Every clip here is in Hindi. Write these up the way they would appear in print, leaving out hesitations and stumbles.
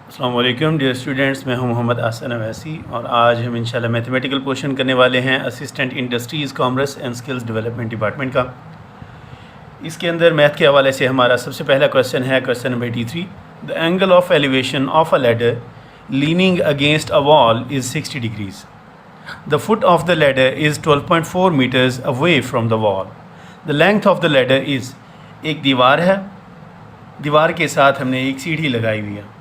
अस्सलाम वालेकुम डियर स्टूडेंट्स, मैं हूं मोहम्मद आसन अवैसी और आज हम इंशाल्लाह मैथमेटिकल क्वेश्चन करने वाले हैं assistant industries commerce and skills development department का। इसके अंदर मैथ के हवाले से हमारा सबसे पहला क्वेश्चन है question number 83। The angle of elevation of a ladder leaning against a wall is 60 degrees. The foot of the ladder is 12.4 metres away from the wall. The length of the ladder is, एक दीवार है, दीवार के साथ हमने एक सीढ़ी लगाई हुई है,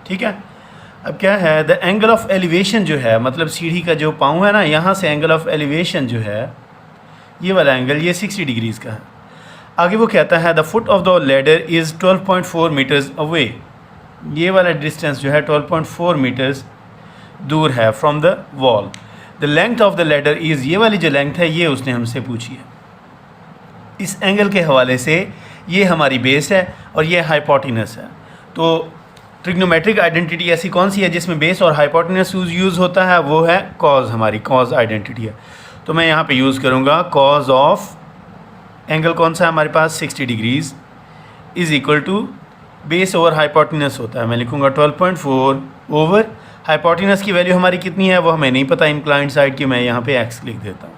ठीक है। अब क्या है, द एंगल ऑफ एलिवेशन जो है, मतलब सीढ़ी का जो पाँव है ना, यहाँ से एंगल ऑफ एलिवेशन जो है, ये वाला एंगल, ये 60 डिग्रीज़ का है। आगे वो कहता है the foot of the ladder is 12.4 metres away. ये वाला डिस्टेंस जो है 12.4 मीटर्स दूर है from the wall. The length of the ladder is, ये वाली जो लेंथ है ये उसने हमसे पूछी है। इस एंगल के हवाले से ये हमारी बेस है और ये हाइपोटेनस है। तो ट्रिग्नोमेट्रिक आइडेंटिटी ऐसी कौन सी है जिसमें बेस और हाइपोटेनस यूज़ होता है, वो है कॉज, हमारी कॉज आइडेंटिटी है। तो मैं यहाँ पे यूज़ करूँगा कॉज ऑफ एंगल, कौन सा है हमारे पास, 60 degrees is equal to base over hypotenuse होता है। मैं लिखूँगा 12.4 ओवर हाइपोटेनस की वैल्यू हमारी कितनी है वो हमें नहीं पता इंक्लाइंड साइड की, मैं यहाँ पे x लिख देता हूँ।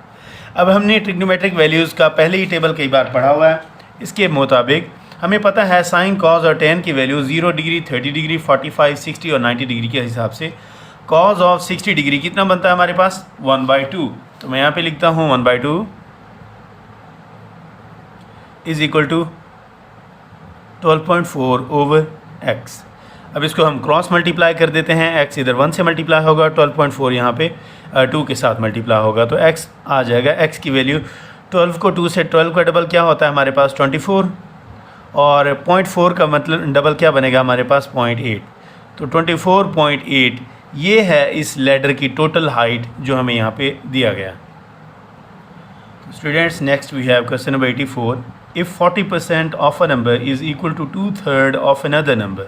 अब हमने ट्रिग्नोमेट्रिक वैल्यूज़ का पहले ही टेबल कई बार पढ़ा हुआ है। इसके मुताबिक हमें पता है साइन, कॉज और टेन की वैल्यू 0 डिग्री, 30 डिग्री, 45, 60 और 90 डिग्री के हिसाब से कॉज ऑफ 60 डिग्री कितना बनता है हमारे पास, 1/2। तो मैं यहाँ पे लिखता हूँ 1/2 is equal to 12.4 over x। अब इसको हम क्रॉस मल्टीप्लाई कर देते हैं, x इधर 1 से मल्टीप्लाई होगा, 12.4 यहाँ पे 2 के साथ मल्टीप्लाई होगा, तो x आ जाएगा। x की वैल्यू 12 को 2 से 12 का डबल क्या होता है हमारे पास, 24, और 0.4 का मतलब डबल क्या बनेगा हमारे पास, 0.8। तो 24.8 ये है इस लैडर की टोटल हाइट जो हमें यहाँ पे दिया गया। Students, next we have question number 84। If 40% of a number is equal to 2/3 of another number,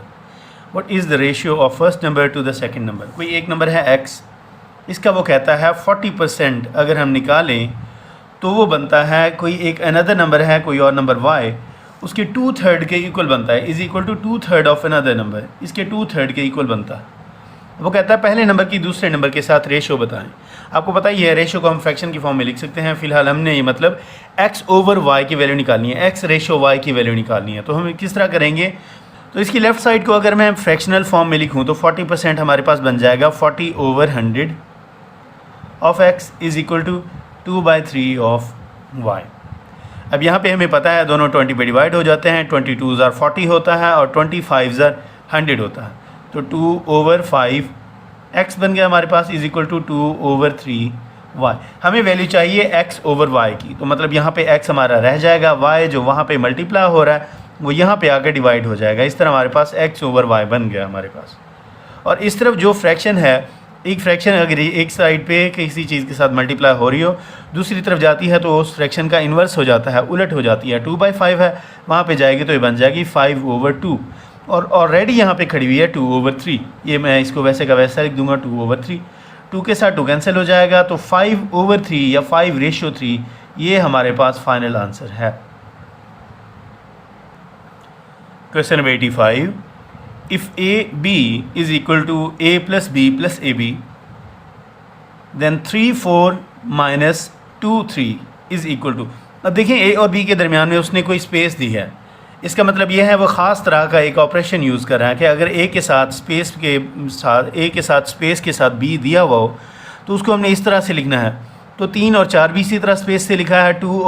what is the ratio of first number to the second number. कोई एक नंबर है x, इसका वो कहता है 40% अगर हम निकालें तो वो बनता है, कोई एक अनदर नंबर है, कोई और नंबर y, उसके 2/3 के इक्वल बनता है, is equal to 2/3 of another number, इसके 2/3 के इक्वल बनता है। वो कहता है पहले नंबर की दूसरे नंबर के साथ रेशो बताएं। आपको पता ही है रेशो को हम फ्रैक्शन की फॉर्म में लिख सकते हैं। फिलहाल हमने ये मतलब x ओवर y की वैल्यू निकालनी है, x रेशो y की वैल्यू निकालनी है। तो हम किस तरह करेंगे, तो इसकी लेफ़्ट साइड को अगर मैं फ्रैक्शनल फॉर्म में लिखूँ तो 40% हमारे पास बन जाएगा 40 over 100 of x is equal to 2/3 of y। अब यहाँ पे हमें पता है दोनों 20 पे डिवाइड हो जाते हैं, 22 ज़ार 40 होता है और 25 ज़ार 100 होता है, तो 2 ओवर 5 x बन गया हमारे पास, is equal to 2 over 3 y। हमें वैल्यू चाहिए x ओवर y की, तो मतलब यहाँ पे x हमारा रह जाएगा, y जो वहाँ पे मल्टीप्लाई हो रहा है वो यहाँ पे आकर डिवाइड हो जाएगा। इस तरह हमारे पास x ओवर y बन गया हमारे पास। और इस तरफ जो फ्रैक्शन है, एक फ्रैक्शन अगर एक साइड पे किसी चीज़ के साथ मल्टीप्लाई हो रही हो, दूसरी तरफ जाती है तो उस फ्रैक्शन का इन्वर्स हो जाता है, उलट हो जाती है। 2/5 है, वहाँ पे जाएगी तो ये बन जाएगी 5 ओवर 2, और ऑलरेडी यहाँ पे खड़ी हुई है 2 ओवर 3। ये मैं इसको वैसे का वैसा लिख दूंगा 2 ओवर 3, 2 के साथ 2 कैंसिल हो जाएगा, तो 5 ओवर 3 या 5/3 ये हमारे पास फाइनल आंसर है। Question number 85। If AB is equal to A plus B plus AB, then 3 4 minus 2 3 is equal to। अब देखिए A और B के दरमियान में उसने कोई स्पेस दी है, इसका मतलब यह है वो ख़ास तरह का एक ऑपरेशन यूज़ कर रहा है कि अगर A के साथ स्पेस के साथ B दिया हुआ हो तो उसको हमने इस तरह से लिखना है। तो 3 और 4 भी इसी तरह स्पेस से लिखा है, 2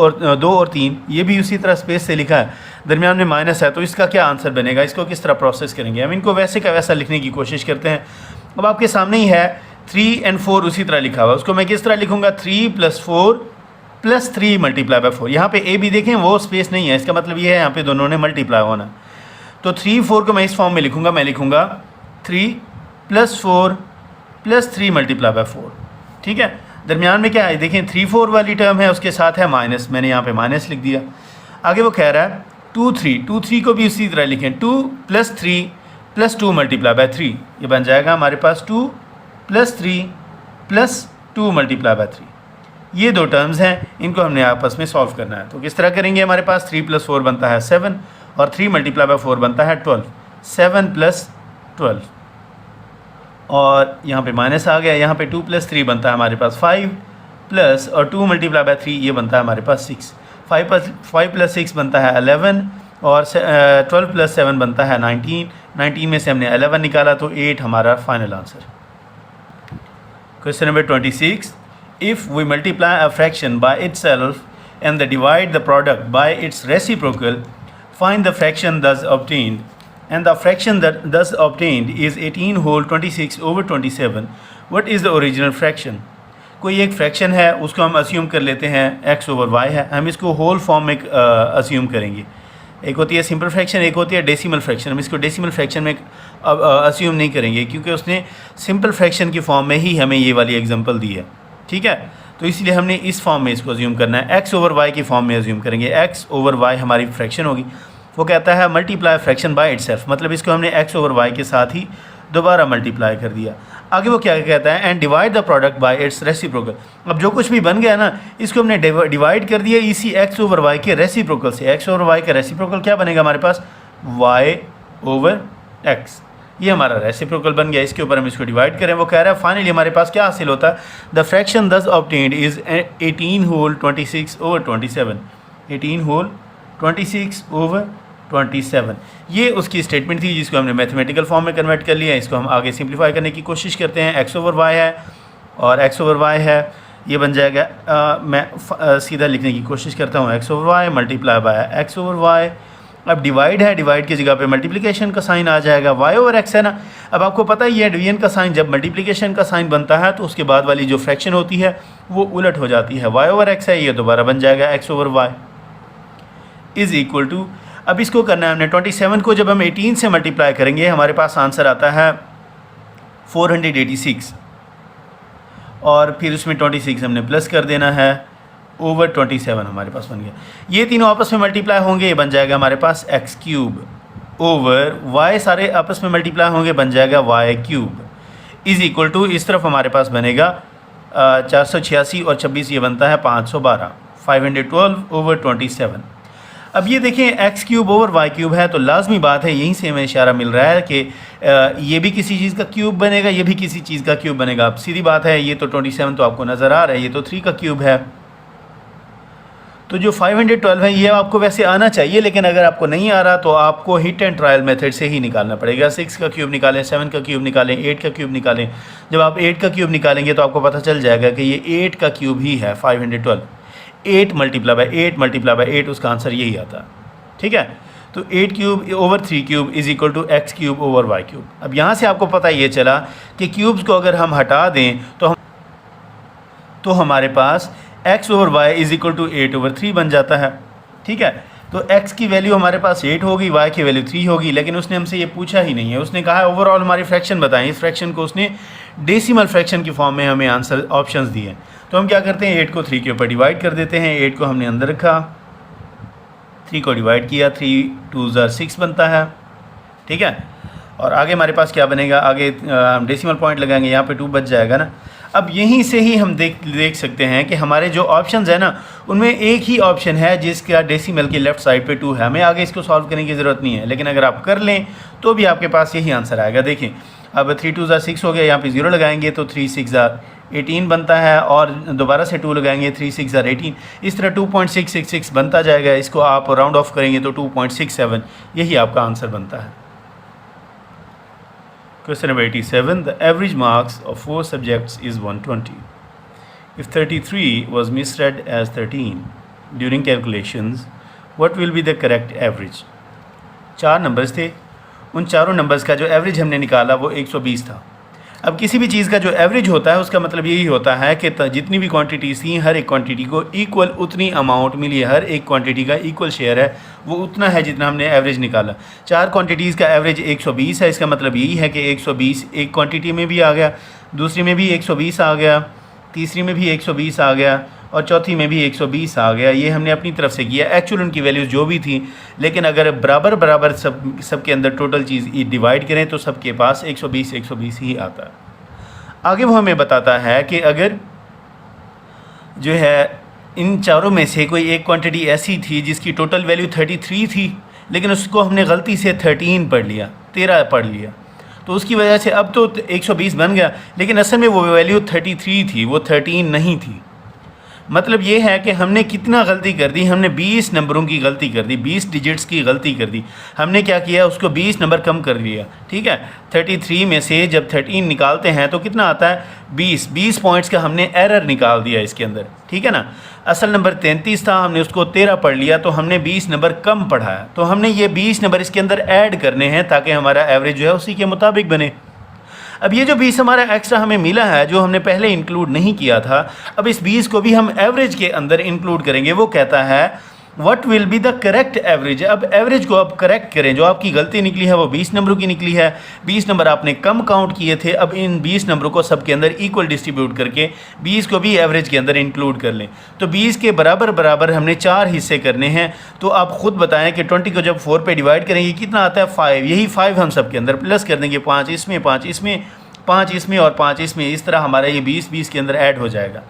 और 3 ये भी उसी तरह स्पेस से लिखा है, दरमियान में माइनस है, तो इसका क्या आंसर बनेगा, इसको किस तरह प्रोसेस करेंगे हम, इनको वैसे का वैसा लिखने की कोशिश करते हैं। अब आपके सामने ही है 3 और 4 उसी तरह लिखा हुआ है, उसको मैं किस तरह लिखूँगा, 3 + 4 + 3 × 4। यहाँ पे A B देखें वो स्पेस नहीं है, इसका मतलब ये है यहाँ पे दोनों ने मल्टीप्लाई होना। तो 3 4 को मैं इस फॉर्म में लिखूँगा, मैं लिखूँगा 3 + 4 + 3 × 4, ठीक है। दरमियान में क्या है, देखें 3 4 वाली टर्म है, उसके साथ है माइनस, मैंने यहाँ पे माइनस लिख दिया। आगे वो कह रहा है 2 3 को भी इसी तरह लिखें, 2 + 3 + 2 × 3, ये बन जाएगा हमारे पास 2 + 3 + 2 × 3। ये दो टर्म्स हैं, इनको हमने आपस में सॉल्व करना है। तो किस तरह करेंगे, हमारे पास 3 + 4 बनता है 7 और 3 × 4 बनता है 12। 7 + 12 और यहाँ पे माइनस आ गया, यहाँ पे 2 + 3 बनता है हमारे पास 5 प्लस और 2 × 3 ये बनता है हमारे पास 6। 5 + 6 बनता है 11 और 12 + 7 बनता है 19। 19 में से हमने 11 निकाला तो 8 हमारा final answer. Question number 26, if we multiply a fraction by itself and they divide the product by its reciprocal, find the fraction thus obtained, and the fraction that thus obtained is 18 whole 26/27. What is the original fraction? कोई एक फ्रैक्शन है, उसको हम अस्यूम कर लेते हैं x/y है, हम इसको होल फॉर्म में अस्यूम करेंगे। एक होती है सिंपल फ्रैक्शन, एक होती है डेसिमल फ्रैक्शन। हम इसको डेसिमल फ्रैक्शन में अस्यूम नहीं करेंगे क्योंकि उसने सिंपल फ्रैक्शन की फॉर्म में ही हमें ये वाली एग्जांपल दी है, ठीक है। तो इसलिए हमने इस फॉर्म में इसको अज्यूम करना है, x/y की फॉर्म में अज्यूम करेंगे। x/y हमारी फ्रैक्शन होगी। वो कहता है मल्टीप्लाई फ्रैक्शन बाय इटसेल्फ, मतलब इसको हमने x/y के साथ ही दोबारा मल्टीप्लाई कर दिया। आगे वो क्या कहता है, and divide the product bye it's reciprocal. अब जो कुछ भी बन गया ना, इसको हमने डिवाइड कर दिया इसी x/y के रेसिप्रोकल से। x/y का रेसिप्रोकल क्या बनेगा हमारे पास, y/x। ये हमारा रेसिप्रोकल बन गया। इसके ऊपर हम इसको डिवाइड करें। वो कह रहा है फाइनली हमारे पास क्या हासिल होता है, द फ्रैक्शन दस ऑब्टेन्ड इज़ 18 होल 26/27। 18 होल 26/27 ये उसकी स्टेटमेंट थी जिसको हमने मैथमेटिकल फॉर्म में कन्वर्ट कर लिया। इसको हम आगे सिंप्लीफाई करने की कोशिश करते हैं। x/y है और x/y है, ये बन जाएगा मैं सीधा लिखने की कोशिश करता हूँ, x/y मल्टीप्लाई बाय x/y। अब डिवाइड है, डिवाइड की जगह पे मल्टीप्लिकेशन का साइन आ जाएगा, y/x है ना। अब आपको पता ही है डिवीजन का साइन जब मल्टीप्लिकेशन का साइन बनता है तो उसके बाद वाली जो फ्रैक्शन होती है वो उलट हो जाती है। y/x है, ये दोबारा बन जाएगा x/y इज़ इक्वल टू, अब इसको करना है हमने 27 को जब हम 18 से मल्टीप्लाई करेंगे हमारे पास आंसर आता है 486 और फिर उसमें 26 हमने प्लस कर देना है ओवर 27 हमारे पास बन गया। ये तीनों आपस में मल्टीप्लाई होंगे, ये बन जाएगा हमारे पास x³ ओवर y, सारे आपस में मल्टीप्लाई होंगे बन जाएगा y³ इज़ इक्वल टू, इस तरफ हमारे पास बनेगा 486 और 26 ये बनता है 512, 512/27। अब ये देखें x³ ओवर y³ है तो लाजमी बात है, यहीं से हमें इशारा मिल रहा है कि ये भी किसी चीज़ का क्यूब बनेगा, ये भी किसी चीज़ का क्यूब बनेगा। अब सीधी बात है, ये तो 27 तो आपको नज़र आ रहा है, ये तो 3 का क्यूब है। तो जो 512 है ये आपको वैसे आना चाहिए, लेकिन अगर आपको नहीं आ रहा तो आपको हिट एंड ट्रायल मेथड से ही निकालना पड़ेगा। 6 का क्यूब निकालें, 7 का क्यूब निकालें, 8 का क्यूब निकालें। जब आप 8 का क्यूब निकालेंगे तो आपको पता चल जाएगा कि ये 8 का क्यूब ही है 512। 8 मल्टीप्लाई बाय 8 उसका आंसर यही आता है, ठीक है। तो 8³ over 3³ is equal to x³ over y³। अब यहाँ से आपको पता ये चला कि क्यूब्स को अगर हम हटा दें तो हमारे पास x over y is equal to 8/3 बन जाता है, ठीक है। तो x की वैल्यू हमारे पास 8 होगी, y की वैल्यू 3 होगी, लेकिन उसने हमसे ये पूछा ही नहीं है। उसने कहा है ओवरऑल हमारी फ्रैक्शन बताएं। इस फ्रैक्शन को उसने डेसिमल फ्रैक्शन की फॉर्म में हमें आंसर ऑप्शंस दिए। तो हम क्या करते हैं, 8 को 3 के ऊपर डिवाइड कर देते हैं। 8 को हमने अंदर रखा, 3 को डिवाइड किया, 3 2 6 बनता है, ठीक है। और आगे हमारे पास क्या बनेगा, आगे हम डेसिमल पॉइंट लगाएंगे, यहाँ पे 2 बच जाएगा ना। अब यहीं से ही हम देख सकते हैं कि हमारे जो ऑप्शंस है ना उनमें एक ही ऑप्शन है जिसका डेसिमल की लेफ़्ट साइड पे 2 है। हमें आगे इसको सॉल्व करने की ज़रूरत नहीं है, लेकिन अगर आप कर लें तो भी आपके पास यही आंसर आएगा। देखें अब 3 2 6 हो गया, यहाँ पे 0 लगाएंगे तो 3 6 18 बनता है, और दोबारा से 2 लगाएंगे 3 6 18, इस तरह 2.666 बनता जाएगा। इसको आप राउंड ऑफ करेंगे तो 2.67, यही आपका आंसर बनता है। Question number 87. The average marks of 4 subjects is 120. If 33 was misread as 13 during calculations, what will be the correct average? 4 numbers थे, उन चारों नंबर्स का जो एवरेज हमने निकाला वो 120 था। अब किसी भी चीज़ का जो एवरेज होता है उसका मतलब यही होता है कि जितनी भी क्वांटिटीज़ थी हर एक क्वांटिटी को इक्वल उतनी अमाउंट मिली है, हर एक क्वांटिटी का इक्वल शेयर है, वो उतना है जितना हमने एवरेज निकाला। 4 क्वांटिटीज़ का एवरेज 120 है, इसका मतलब यही है कि 120 एक क्वांटिटी में भी आ गया, दूसरी में भी 120 आ गया, तीसरी में भी 120 आ गया और चौथी में भी 120 आ गया। ये हमने अपनी तरफ से किया, एक्चुअल उनकी वैल्यूज़ जो भी थी, लेकिन अगर बराबर सबके अंदर टोटल चीज़ डिवाइड करें तो सबके पास 120 ही आता है। आगे वो हमें बताता है कि अगर जो है इन चारों में से कोई एक क्वांटिटी ऐसी थी जिसकी टोटल वैल्यू 33 थी, लेकिन उसको हमने गलती से 13 पढ़ लिया, 13 पढ़ लिया, तो उसकी वजह से अब तो 120 बन गया, लेकिन असल में वो वैल्यू 33 थी, वो 13 नहीं थी। मतलब ये है कि हमने कितना गलती कर दी, हमने 20 नंबरों की गलती कर दी, 20 डिजिट्स की गलती कर दी। हमने क्या किया, उसको 20 नंबर कम कर लिया। ठीक है, 33 में से जब 13 निकालते हैं तो कितना आता है, 20 पॉइंट्स का हमने एरर निकाल दिया इसके अंदर। ठीक है ना, असल नंबर 33 था, हमने उसको 13 पढ़ लिया, तो हमने 20 नंबर कम पढ़ाया। तो हमने ये 20 नंबर इसके अंदर ऐड करने हैं ताकि हमारा एवरेज जो है उसी के मुताबिक बने। अब ये जो 20 हमारा एक्स्ट्रा हमें मिला है, जो हमने पहले इंक्लूड नहीं किया था, अब इस 20 को भी हम एवरेज के अंदर इंक्लूड करेंगे। वो कहता है what will be the correct average. अब एवरेज को अब करेक्ट करें, जो आपकी गलती निकली है वो 20 नंबरों की निकली है, 20 नंबर आपने कम काउंट किए थे। अब इन 20 नंबरों को सब के अंदर इक्वल डिस्ट्रीब्यूट करके 20 को भी एवरेज के अंदर इंक्लूड कर लें। तो 20 के बराबर बराबर हमने 4 हिस्से करने हैं। तो आप खुद बताएं कि 20 को जब 4 पे डिवाइड करेंगे कितना आता है, 5। यही 5 हम सब के अंदर प्लस कर देंगे, 5 इसमें, 5 इसमें, 5 इसमें और 5 इसमें। इस तरह हमारा ये 20 के अंदर ऐड हो जाएगा।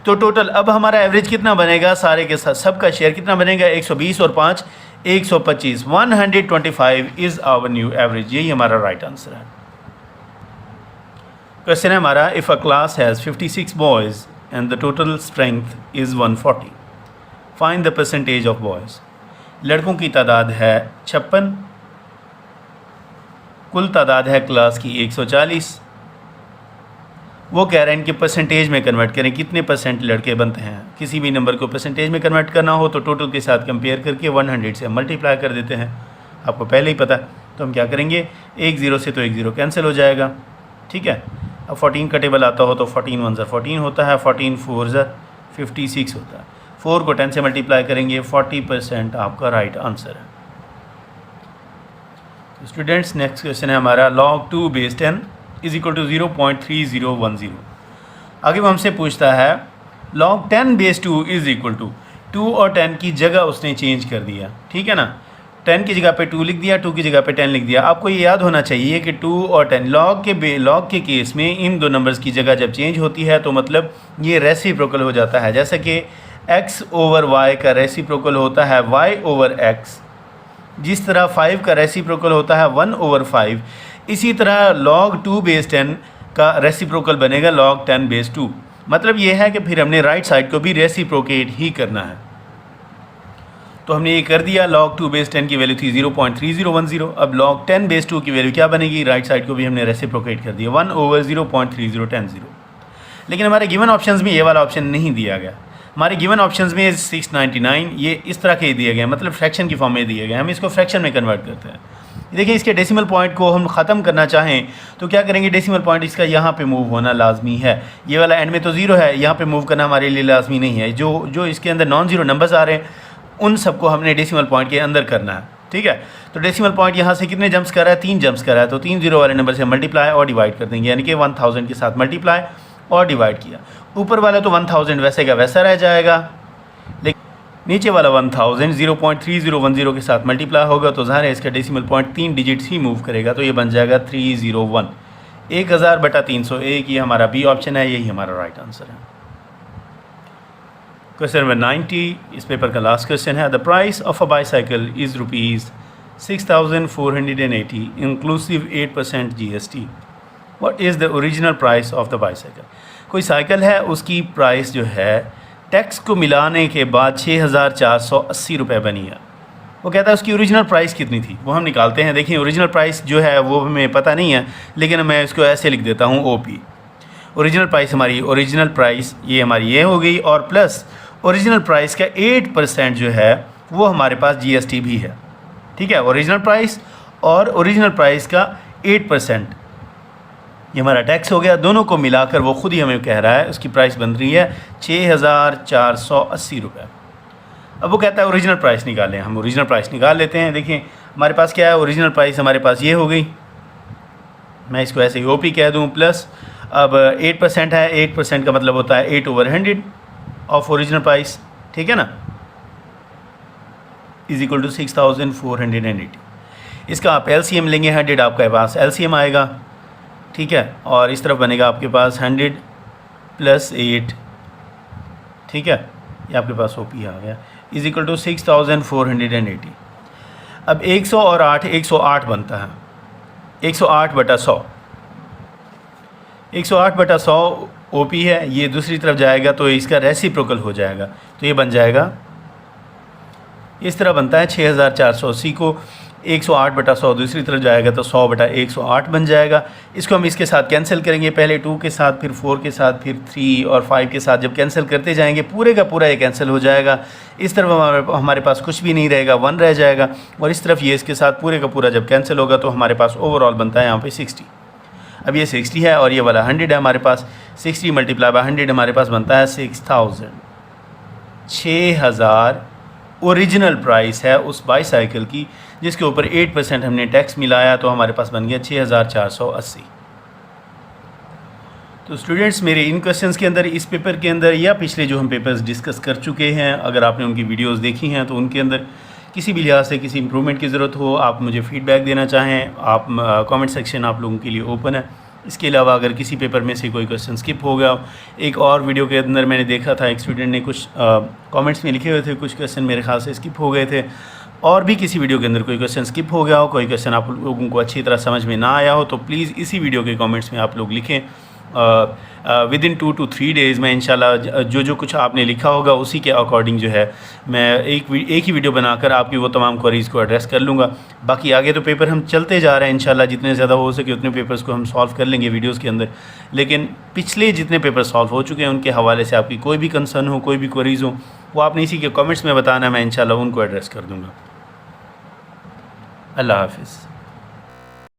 तो टोटल अब हमारा एवरेज कितना बनेगा, सारे के साथ सबका शेयर कितना बनेगा, 120 और 5 125। 125 इज़ आवर न्यू एवरेज। यही हमारा राइट आंसर है। क्वेश्चन है हमारा, if a class has 56 boys and the total strength is 140, find the percentage of boys. लड़कों की तादाद है 56, कुल तादाद है क्लास की 140। वो कह रहे हैं कि परसेंटेज में कन्वर्ट करें, कितने परसेंट लड़के बनते हैं। किसी भी नंबर को परसेंटेज में कन्वर्ट करना हो तो टोटल के साथ कंपेयर करके 100 से मल्टीप्लाई कर देते हैं, आपको पहले ही पता है। तो हम क्या करेंगे, 1 0 से तो 1 0 कैंसिल हो जाएगा। ठीक है, अब 14 का टेबल आता हो तो 14 1 14 होता है, 14 4 56 होता है। 4 को 10 से मल्टीप्लाई करेंगे, 40% आपका राइट आंसर है। स्टूडेंट्स, नेक्स्ट क्वेश्चन है हमारा, log 2 base 10 is equal to 0.3010। आगे वो हमसे पूछता है log 10 base 2 is equal to 2 और 10 की जगह उसने चेंज कर दिया। ठीक है ना, 10 की जगह पे 2 लिख दिया, 2 की जगह पे 10 लिख दिया। आपको ये याद होना चाहिए कि 2 और 10 log के केस में इन दो नंबर्स की जगह जब चेंज होती है तो मतलब ये रेसिप्रोकल हो जाता है। जैसे कि x ओवर y का रेसिप्रोकल होता है y ओवर x, जिस तरह 5 का रेसिप्रोकल होता है 1 ओवर 5, इसी तरह log 2 base 10 का रेसिप्रोकल बनेगा log 10 base 2। मतलब ये है कि फिर हमने राइट साइड को भी रेसिप्रोकेट ही करना है। तो हमने ये कर दिया, log 2 base 10 की वैल्यू थी 0.3010। अब log 10 base 2 की वैल्यू क्या बनेगी, राइट साइड को भी हमने रेसिप्रोकेट कर दिया, 1 ओवर 0.3010। लेकिन हमारे गिवन ऑप्शंस में ये वाला ऑप्शन नहीं दिया गया। हमारे गिवन ऑप्शंस में 699 ये इस तरह के दिए गए, मतलब फ्रैक्शन की फॉर्म में दिए गए। हम इसको फ्रैक्शन में कन्वर्ट करते हैं। देखिए, इसके डेसिमल पॉइंट को हम ख़त्म करना चाहें तो क्या करेंगे, डेसिमल पॉइंट इसका यहाँ पे मूव होना लाजमी है। ये वाला एंड में तो 0 है, यहाँ पे मूव करना हमारे लिए लाजमी नहीं है। जो इसके अंदर नॉन ज़ीरो नंबर्स आ रहे हैं उन सबको हमने डेसिमल पॉइंट के अंदर करना है। ठीक है, तो डेसिमल पॉइंट यहाँ से कितने जंप्स कर रहा है, 3 जंप्स कर रहा है। तो 3 0 वाले नंबर से मल्टीप्लाई और डिवाइड कर देंगे, यानी कि 1000 के साथ मल्टीप्लाई और डिवाइड किया। ऊपर वाला तो 1000 वैसे का वैसा रह जाएगा, लेकिन नीचे वाला 1000 0.3010 के साथ मल्टीप्लाई होगा तो ज़ाहिर है इसका डेसिमल पॉइंट 3 डिजिट्स ही मूव करेगा। तो ये बन जाएगा 301, 1000/301। ये हमारा बी ऑप्शन है, यही हमारा राइट आंसर है। क्वेश्चन नंबर 90 इस पेपर का लास्ट क्वेश्चन है, the price of a bicycle is ₹6,480 inclusive 8% GST। What is the original price of the bicycle. कोई साइकिल है, उसकी प्राइस जो है टैक्स को मिलाने के बाद 6,480 रुपये बनी है। वो कहता है उसकी ओरिजिनल प्राइस कितनी थी, वो हम निकालते हैं। देखिए, ओरिजिनल प्राइस जो है वो हमें पता नहीं है, लेकिन मैं इसको ऐसे लिख देता हूँ OP। ओरिजिनल प्राइस हमारी, ओरिजिनल प्राइस ये हमारी ये हो गई, और प्लस ओरिजिनल प्राइस का 8% जो है वो हमारे पास GST भी है। ठीक है, ओरिजिनल प्राइस और ओरिजिनल प्राइस का 8% ये हमारा टैक्स हो गया। दोनों को मिलाकर वो खुद ही हमें कह रहा है उसकी प्राइस बन रही है 6,480 रुपये। अब वो कहता है ओरिजिनल प्राइस निकालें। हम ओरिजिनल प्राइस निकाल लेते हैं। देखिए, हमारे पास क्या है, ओरिजिनल प्राइस हमारे पास ये हो गई, मैं इसको ऐसे ही OP कह दूँ, प्लस अब 8% है, 8% का मतलब होता है 8/100 ऑफ ओरिजिनल प्राइस। ठीक है ना, इज इक्वल टू 6,480। इसका आप LCM लेंगे, 100 आपके पास LCM आएगा। ठीक है, और इस तरफ बनेगा आपके पास 100 + 8। ठीक है, ये आपके पास OP आ गया, इज इक्वल टू 6,480। अब 100 और 8 108 बनता है। 108/100, 108/100 OP है, ये दूसरी तरफ जाएगा तो इसका रेसिप्रोकल हो जाएगा, तो ये बन जाएगा, इस तरह बनता है 6480 को 108/100 दूसरी तरफ जाएगा तो 100/108 बन जाएगा। इसको हम इसके साथ कैंसिल करेंगे, पहले 2 के साथ, फिर 4 के साथ, फिर 3 और 5 के साथ जब कैंसिल करते जाएंगे पूरे का पूरा ये कैंसिल हो जाएगा। इस तरफ हमारे पास कुछ भी नहीं रहेगा, 1 रह जाएगा, और इस तरफ ये इसके साथ पूरे का पूरा जब कैंसिल होगा तो हमारे पास ओवरऑल बनता है यहाँ पे 60। अब ये 60 है और ये वाला 100 है हमारे पास, 60 × 100 हमारे पास बनता है 6000, 6000 ओरिजिनल प्राइस है उस बाईसाइकिल की, जिसके ऊपर 8% हमने टैक्स मिलाया, तो हमारे पास बन गया 6480। तो स्टूडेंट्स, मेरे इन क्वेश्चंस के अंदर, इस पेपर के अंदर या पिछले जो हम पेपर्स डिस्कस कर चुके हैं, अगर आपने उनकी वीडियोस देखी हैं तो उनके अंदर किसी भी लिहाज से किसी इंप्रूवमेंट की ज़रूरत हो, आप मुझे फ़ीडबैक देना चाहें, आप कमेंट सेक्शन आप लोगों के लिए ओपन है। इसके अलावा अगर किसी पेपर में से कोई क्वेश्चन स्किप हो गया, एक और वीडियो के अंदर मैंने देखा था एक स्टूडेंट ने कुछ कमेंट्स में लिखे हुए थे, कुछ क्वेश्चन मेरे ख्याल से स्किप हो गए थे, और भी किसी वीडियो के अंदर कोई क्वेश्चन स्किप हो गया हो, कोई क्वेश्चन आप लोगों को अच्छी तरह समझ में ना आया हो, तो प्लीज़ इसी वीडियो के कमेंट्स में आप लोग लिखें। विदिन 2 to 3 डेज़ में इंशाल्लाह जो कुछ आपने लिखा होगा उसी के अकॉर्डिंग जो है मैं एक ही वीडियो बनाकर आपकी वो तमाम क्वेरीज़ को एड्रेस कर लूँगा। बाकी आगे तो पेपर हम चलते जा रहे हैं इंशाल्लाह, जितने ज़्यादा हो सके उतने पेपर्स को हम सॉल्व कर लेंगे वीडियोज़ के अंदर, लेकिन पिछले जितने पेपर सॉल्व हो चुके हैं उनके हवाले से आपकी कोई भी कंसर्न हो, कोई भी क्वेरीज़ हो, वो आपने इसी के कमेंट्स में बताना, मैं इंशाल्लाह उनको एड्रेस कर दूँगा। अल्लाह हाफ़िज़।